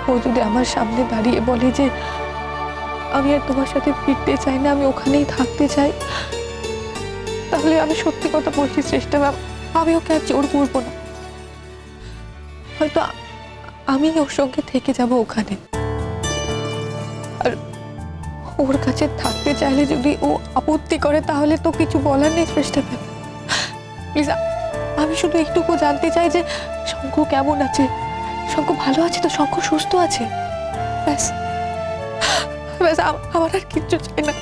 ও যদি আমার সামনে দাঁড়িয়ে বলে যে আমি আর তোমার সাথে ফিরতে চাই না, আমি ওখানেই থাকতে চাই, তাহলে আমি সত্যি কথা বলছি চেষ্টা ম্যাম, আমি ওকে আর জোর করবো না। হয়তো আমি ওর সঙ্গে থেকে যাব ওখানে। আর ওর কাছে থাকতে চাইলে যদি ও আপত্তি করে তাহলে তো কিছু বলার নেই চেষ্টা ম্যাম। প্লিজ, আমি শুধু একটুকু জানতে চাই যে শঙ্খ কেমন আছে, শঙ্খ ভালো আছে তো, শঙ্খ সুস্থ আছে, ব্যাস ব্যাস, আমার আর কিচ্ছু চাই না,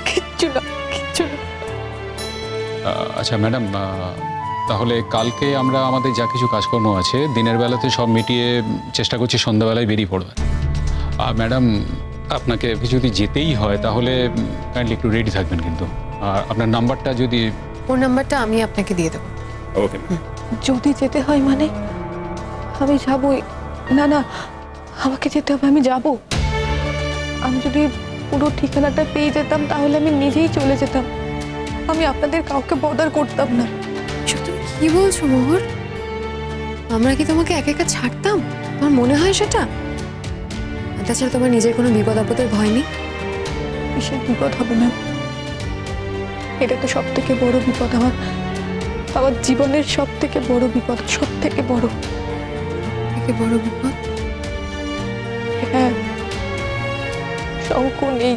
কিচ্ছু না, কিচ্ছু না। আচ্ছা ম্যাডাম, তাহলে কালকে আমরা আমাদের যা কিছু কাজকর্ম আছে দিনের বেলাতে সব মিটিয়ে চেষ্টা করছি সন্ধ্যাবেলায় বেরিয়ে পড়বে। আর ম্যাডাম, আপনাকে যদি যেতেই হয় তাহলে কাইন্ডলি একটু রেডি থাকবেন কিন্তু। আর আপনার নাম্বারটা যদি... ওর নাম্বারটা আমি আপনাকে দিয়ে দেবো। ওকে। যদি যেতে হয় মানে আমি যাবই। না না, আমাকে যেতে হবে, আমি যাব। আমি যদি পুরো ঠিকানাটা পেয়ে যেতাম তাহলে আমি নিজেই চলে যেতাম, আমি আপনাদের কাউকে বদার করতাম না। তুমি কি বলছো মোহর? আমরা কি তোমাকে একা একা ছাড়তাম? তোমার মনে হয় সেটা? তাছাড়া তোমার নিজের কোনো বিপদ আপদের ভয় নেই? কিসের বিপদ হবে না? এটা তো সব থেকে বড় বিপদ, আমার জীবনের সব থেকে বড় বিপদ, সব থেকে বড় বিপদ। হ্যাঁ, শঙ্খ নেই,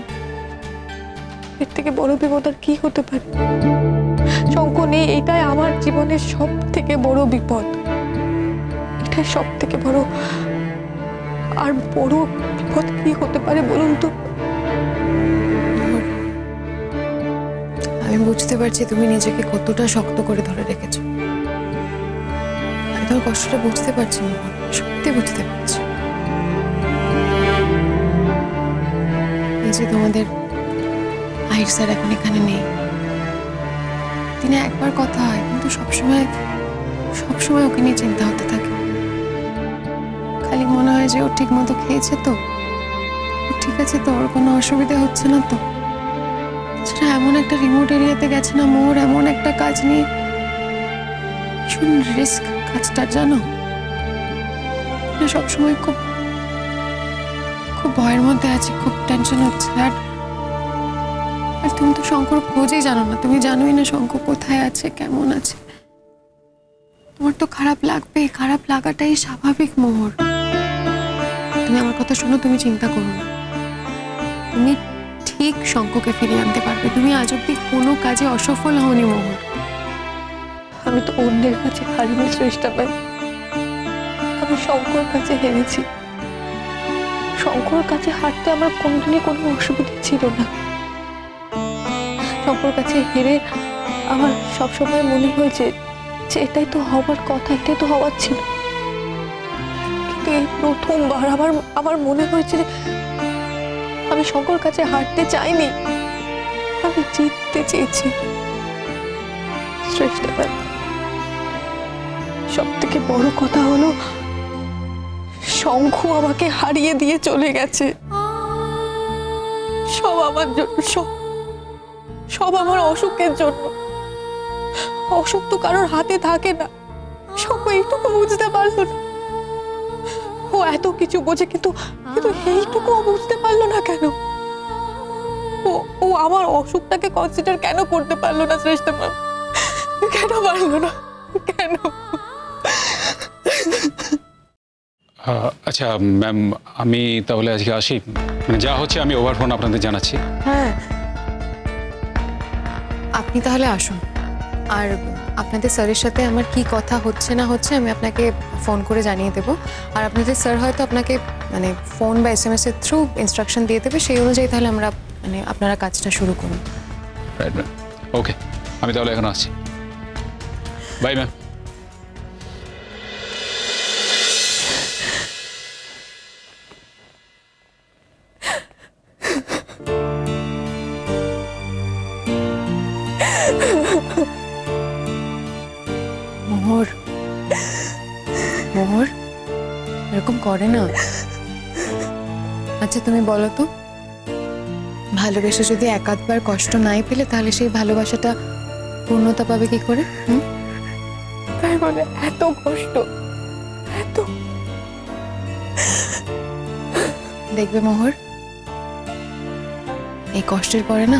এর থেকে বড় বিপদ আর কি হতে পারে? শঙ্খ নেই, এটাই আমার জীবনের সব থেকে বড় বিপদ, এটাই সব থেকে বড়। আর বড় বিপদ কি হতে পারে বলুন তো? আমি বুঝতে পারছি তুমি নিজেকে কতটা শক্ত করে ধরে রেখেছো। আমি তোমার কষ্টটা বুঝতে পারছি মোহর, সত্যি বুঝতে পারছি। এই যে তোমাদের আহির স্যার এখন এখানে নেই, দিনে একবার কথা হয় কিন্তু সবসময় ওকে নিয়ে চিন্তা হতে থাকে। খালি মনে হয় যে ও ঠিক মতো খেয়েছে তো, ঠিক আছে তো, ওর কোনো অসুবিধা হচ্ছে না তো। সেটা এমন একটা রিমোট এরিয়াতে গেছে না মোর, এমন একটা কাজ নিয়ে, ভীষণ রিস্ক কাজটা, জানো? সবসময় খুব ভয়ের মধ্যে আছি, খুব টেনশন হচ্ছে। আর তুমি তো শঙ্কর খোঁজেই জানো না, তুমি জানোই না শঙ্কর কোথায় আছে, কেমন আছে। তোমার তো খারাপ লাগবেই, খারাপ লাগাটাই স্বাভাবিক মোহর। তুমি আমার কথা শোনো, তুমি চিন্তা করো না, তুমি ঠিক শঙ্ককে ফিরিয়ে আনতে পারবে। তুমি আজ অব্দি কোনো কাজে অসফল হওনি মোহর। আমি তো অন্যের কাছে হারিনি চেষ্টা পাই, আমি শঙ্কর কাছে হেরেছি। শঙ্কর কাছে হারতে আমার কোনোদিনই কোনো অসুবিধা ছিল না। শঙ্কর কাছে হেরে আমার সবসময় মনে হয়েছে যে এটাই তো হবার কথা, এটাই তো হওয়ার ছিল। কিন্তু এই প্রথমবার আমার মনে হয়েছে যে আমি শঙ্কর কাছে হারতে চাইনি, আমি জিততে চেয়েছি। শ্রেষ্ঠবার সব থেকে বড় কথা হলো শঙ্খ আমাকে হারিয়ে দিয়ে চলে গেছে। সব আমার জন্য, সব আমার অসুখের জন্য। অসুখ তো কারোর হাতে থাকে না, শঙ্খ এইটুকু বুঝতে পারলো না। ও এত কিছু বোঝে কিন্তু এইটুকু বুঝতে পারলো না কেন? ও আমার অসুখটাকে কনসিডার কেন করতে পারলো না শ্রেষ্ঠা ম্যাম? কেন পারলো না, কেন? আচ্ছা ম্যাম, আমি তাহলে আজকে আসি, মানে যা হচ্ছে আমি ওভার ফোন আপনাদের জানাচ্ছি। হ্যাঁ, আপনি তাহলে আসুন। আর আপনাদের স্যারের সাথে আমার কি কথা হচ্ছে না হচ্ছে আমি আপনাকে ফোন করে জানিয়ে দেবো। আর আপনাদের স্যার হয়তো আপনাকে মানে ফোন বা SMS এর থ্রু ইনস্ট্রাকশন দিয়ে দেবে, সেই অনুযায়ী তাহলে আমরা মানে আপনারা কাজটা শুরু করুন। রাইট ম্যাম, ওকে, আমি তাহলে এখন আসছি। Bye ma'am. মোহর এরকম করে না। আচ্ছা তুমি বলো তো, ভালোবেসে যদি একাধবার কষ্ট নাই পেলে তাহলে সেই ভালোবাসাটা পূর্ণতা পাবে কি করে? তাই বলে এত কষ্ট, এত দেখবে মোহর, এই কষ্টের পরে না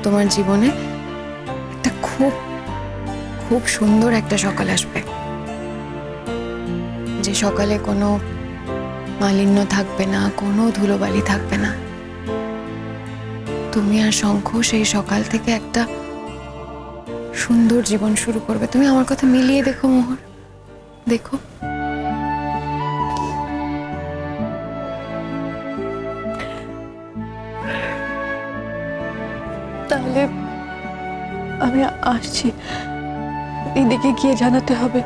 তোমার জীবনে একটা খুব খুব সুন্দর একটা সকাল আসবে, যে সকালে কোনো মালিন্য থাকবে না, কোনো ধুলোবালি থাকবে না। তুমি আর শঙ্খ সেই সকাল থেকে একটা সুন্দর জীবন শুরু করবে। তুমি আমার কথা মিলিয়ে দেখো মোহর, দেখো। তাহলে আমি আসছি, দিদিকে গিয়ে জানাতে হবে,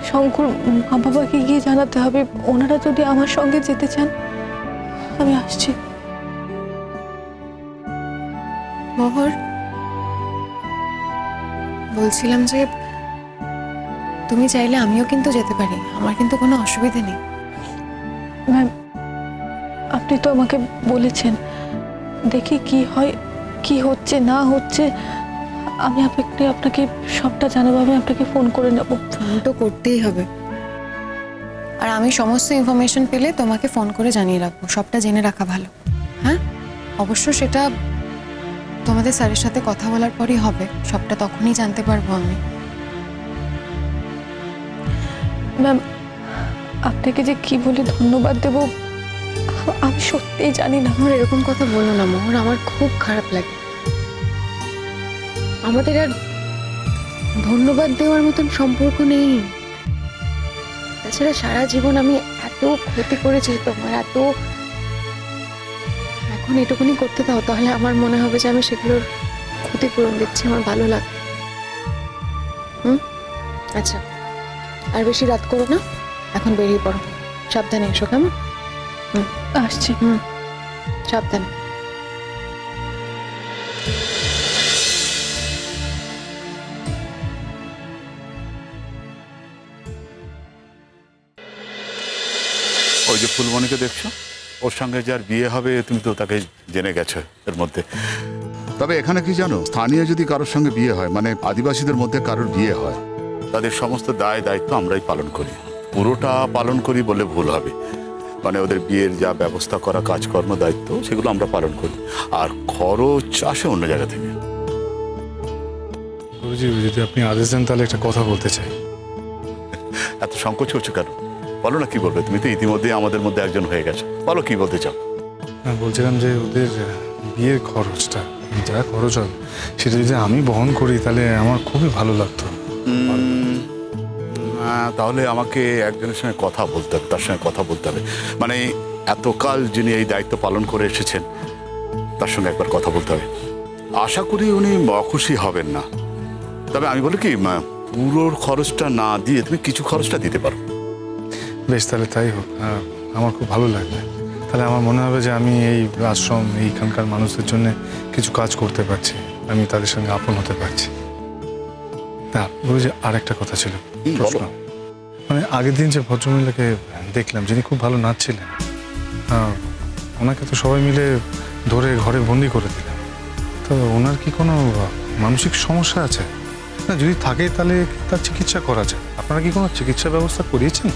শঙ্কর মা বাবাকে গিয়ে জানাতে হবে। ওনারা যদি আমার সঙ্গে যেতে চান আমি আসছি। মোহর, বলছিলাম যে তুমি চাইলে আমিও কিন্তু যেতে পারি, আমার কিন্তু কোনো অসুবিধা নেই। ম্যাম, আপনি তো আমাকে বলেছেন, দেখি কি হয়, কি হচ্ছে না হচ্ছে, আমি আপনাকে সবটা জানাবো। আমি আপনাকে ফোন করে নেব। ফোন তো করতেই হবে, আর আমি সমস্ত ইনফরমেশন পেলে তোমাকে ফোন করে জানিয়ে রাখবো। সবটা জেনে রাখা ভালো। হ্যাঁ, অবশ্য সেটা তোমাদের স্যারের সাথে কথা বলার পরই হবে, সবটা তখনই জানতে পারবো আমি। ম্যাম, আপনাকে যে কি বলে ধন্যবাদ দেব আমি সত্যিই জানি না। আমার এরকম কথা বলো না মোহর, আমার খুব খারাপ লাগে। আমাদের আর ধন্যবাদ দেওয়ার মতন সম্পর্ক নেই। তাছাড়া সারা জীবন আমি এত ক্ষতি করেছি তোমার, এত, এখন এটুকুনি করতে দাও, তাহলে আমার মনে হবে যে আমি সেগুলোর ক্ষতিপূরণ দিচ্ছি। আমার ভালো লাগে। আচ্ছা, আর বেশি রাত করো না, এখন বেরিয়ে পড়ো। সাবধানে এসো, কেমন? আসছি। সাবধানে। ওই যে ফুলমণিকে দেখছো, ওর সঙ্গে যার বিয়ে হবে তুমি তো তাকে জেনে গেছো এর মধ্যে। তবে এখানে কি জানো, স্থানীয় যদি কারোর সঙ্গে বিয়ে হয়, মানে আদিবাসীদের মধ্যে কারোর বিয়ে হয়, তাদের সমস্ত দায় দায়িত্ব আমরাই পালন করি। পুরোটা পালন করি বলে ভুল হবে, মানে ওদের বিয়ের যা ব্যবস্থা করা কাজকর্ম দায়িত্ব সেগুলো আমরা পালন করি, আর খরচ আসে অন্য জায়গা থেকে। গুরুজি, যদি আপনি আদেশ দেন তাহলে একটা কথা বলতে চাই। এত সংকোচ করছো কেন? বলো না কি বলবে, তুমি তো ইতিমধ্যে আমাদের মধ্যে একজন হয়ে গেছো, বলো কি বলতে চাও। বলছিলাম যে ওদের বিয়ের খরচটা যা খরচ হয় সেটা যদি আমি বহন করি তাহলে আমার খুবই ভালো লাগতো। তাহলে আমাকে একজনের সঙ্গে কথা বলতে হবে, তার সঙ্গে কথা বলতে হবে, মানে এতকাল যিনি এই দায়িত্ব পালন করে এসেছেন তার সঙ্গে একবার কথা বলতে হবে। আশা করি উনি অখুশি হবেন না। তবে আমি বলি কি, পুরো খরচটা না দিয়ে তুমি কিছু খরচটা দিতে পারো। বেশ, তাহলে তাই হোক। আমার খুব ভালো লাগবে। তাহলে আমার মনে হবে যে আমি এই আশ্রম, এইখানকার মানুষদের জন্য কিছু কাজ করতে পারছি, আমি তাদের সঙ্গে আপন হতে পারছি। তা গুরুজি, আর একটা কথা ছিল, প্রশ্ন। মানে আগের দিন যে ভদ্রমহিলাকে দেখলাম, যিনি খুব ভালো নাচছিলেন, ওনাকে তো সবাই মিলে ধরে ঘরে বন্দি করে দিলেন। তো ওনার কি কোনো মানসিক সমস্যা আছে? না, যদি থাকে তাহলে তার চিকিৎসা করা যায়। আপনারা কি কোনো চিকিৎসা ব্যবস্থা করিয়েছেন?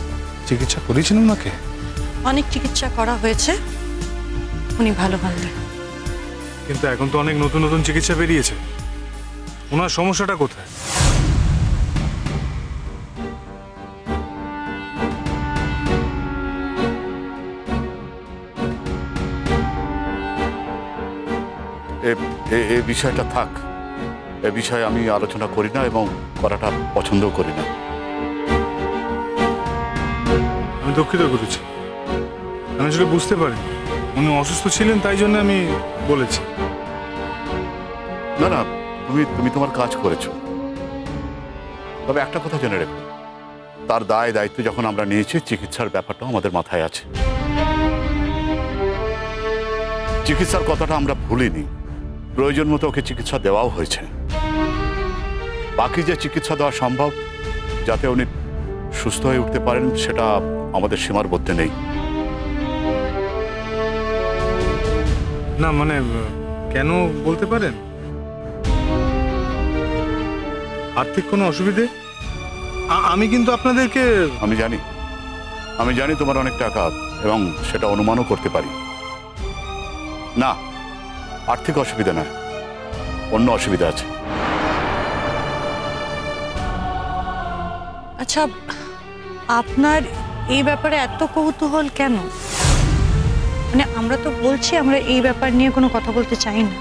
চিকিৎসা করিয়েছেন ওনাকে? অনেক চিকিৎসা করা হয়েছে, উনি ভালো হন। কিন্তু এখন তো অনেক নতুন নতুন চিকিৎসা বেরিয়েছে। ওনার সমস্যাটা কোথায়? এ বিষয়টা থাক, এ বিষয়ে আমি আলোচনা করি না এবং করাটা পছন্দও করি না। আমি দুঃখিত করেছি, আমি আসলে বুঝতে পারি উনি অসুস্থ ছিলেন, তাই জন্য আমি বলেছি। না না, তুমি তোমার কাজ করেছো। তবে একটা কথা জেনে রেখো, তার দায় দায়িত্ব যখন আমরা নিয়েছি, চিকিৎসার ব্যাপারটাও আমাদের মাথায় আছে। চিকিৎসার কথাটা আমরা ভুলিনি, প্রয়োজন মতো ওকে চিকিৎসা দেওয়াও হয়েছে। বাকি যে চিকিৎসা দেওয়া সম্ভব যাতে উনি সুস্থ হয়ে উঠতে পারেন, সেটা আমাদের সীমার মধ্যে নেই। না মানে কেন বলতে পারেন? আর্থিক কোনো অসুবিধে? আমি কিন্তু আপনাদেরকে, আমি জানি আমি জানি তোমার অনেক টাকা এবং সেটা অনুমানও করতে পারি। না, আর্থিক অসুবিধা না, অন্য অসুবিধা আছে। আচ্ছা, আপনার এই ব্যাপারে এত কৌতূহল কেন? মানে আমরা তো বলছি আমরা এই ব্যাপার নিয়ে কোনো কথা বলতে চাই না।